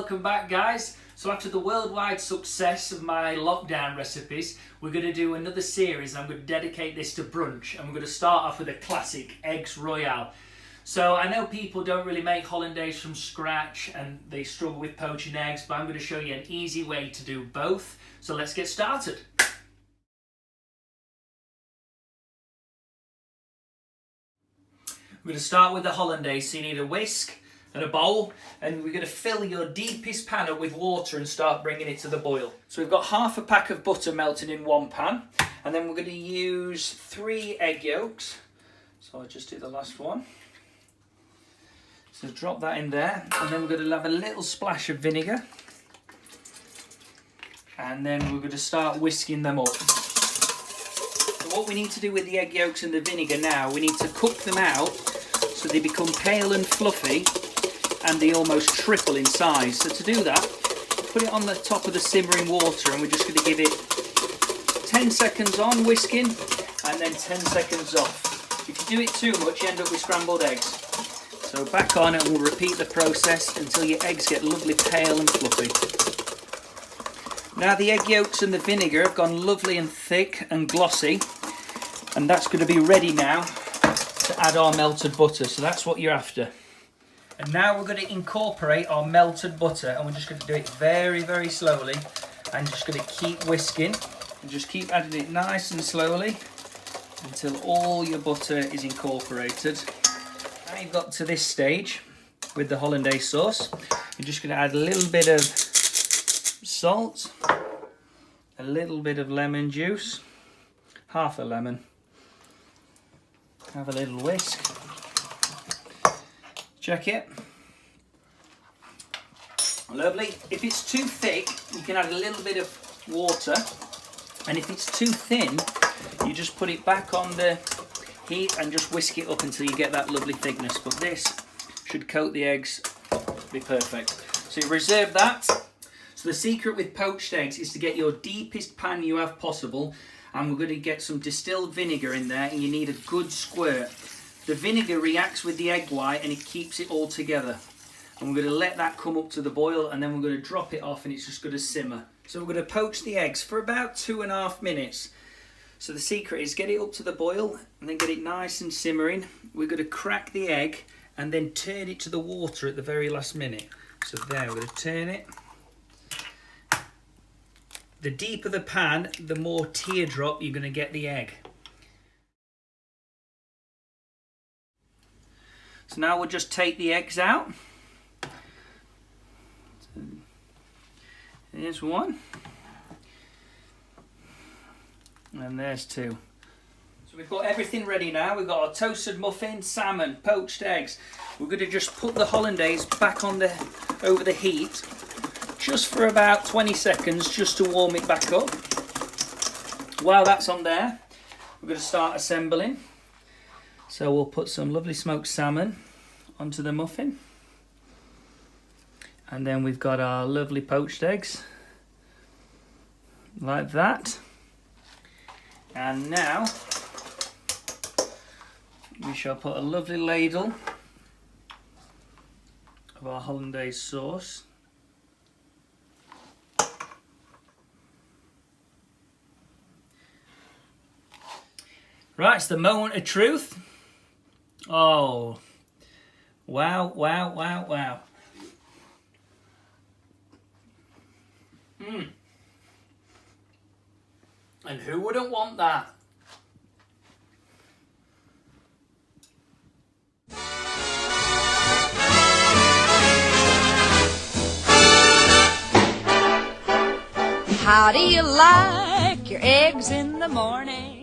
welcome back guys. So after the worldwide success of my lockdown recipes, we're going to do another series. I'm going to dedicate this to brunch, and we're going to start off with a classic, eggs Royale. So I know people don't really make hollandaise from scratch and they struggle with poaching eggs, but I'm going to show you an easy way to do both. So let's get started. We're going to start with the hollandaise. So you need a whisk and a bowl, and we're going to fill your deepest pan up with water and start bringing it to the boil. So we've got half a pack of butter melted in one pan, and then we're going to use 3 egg yolks. So I'll just do the last one. So drop that in there, and then we're going to have a little splash of vinegar, and then we're going to start whisking them up. So what we need to do with the egg yolks and the vinegar now, we need to cook them out so they become pale and fluffy, and they almost triple in size. So to do that, put it on the top of the simmering water, and we're just going to give it 10 seconds on whisking and then 10 seconds off. If you do it too much, you end up with scrambled eggs. So back on, and we'll repeat the process until your eggs get lovely pale and fluffy. Now the egg yolks and the vinegar have gone lovely and thick and glossy, and that's going to be ready now to add our melted butter. So that's what you're after. And now we're going to incorporate our melted butter, and we're just going to do it very, very slowly, and just going to keep whisking and just keep adding it nice and slowly until all your butter is incorporated. Now you've got to this stage with the hollandaise sauce. You're just going to add a little bit of salt, a little bit of lemon juice, half a lemon. Have a little whisk. Check it. Lovely. If it's too thick, you can add a little bit of water, and if it's too thin, you just put it back on the heat and just whisk it up until you get that lovely thickness. But this should coat the eggs, be perfect. So you reserve that. So the secret with poached eggs is to get your deepest pan you have possible, and we're going to get some distilled vinegar in there, and you need a good squirt. The vinegar reacts with the egg white and it keeps it all together. And we're going to let that come up to the boil, and then we're going to drop it off, and it's just going to simmer. So we're going to poach the eggs for about 2.5 minutes. So the secret is get it up to the boil and then get it nice and simmering. We're going to crack the egg and then turn it to the water at the very last minute. So there, we're going to turn it. The deeper the pan, the more teardrop you're going to get the egg. So now we'll just take the eggs out. There's one. And there's 2. So we've got everything ready now. We've got our toasted muffin, salmon, poached eggs. We're going to just put the hollandaise back on over the heat just for about 20 seconds, just to warm it back up. While that's on there, we're going to start assembling. So we'll put some lovely smoked salmon onto the muffin. And then we've got our lovely poached eggs, like that. And now we shall put a lovely ladle of our hollandaise sauce. Right, it's the moment of truth. Oh, wow, wow, wow, wow. And who wouldn't want that? How do you like your eggs in the morning?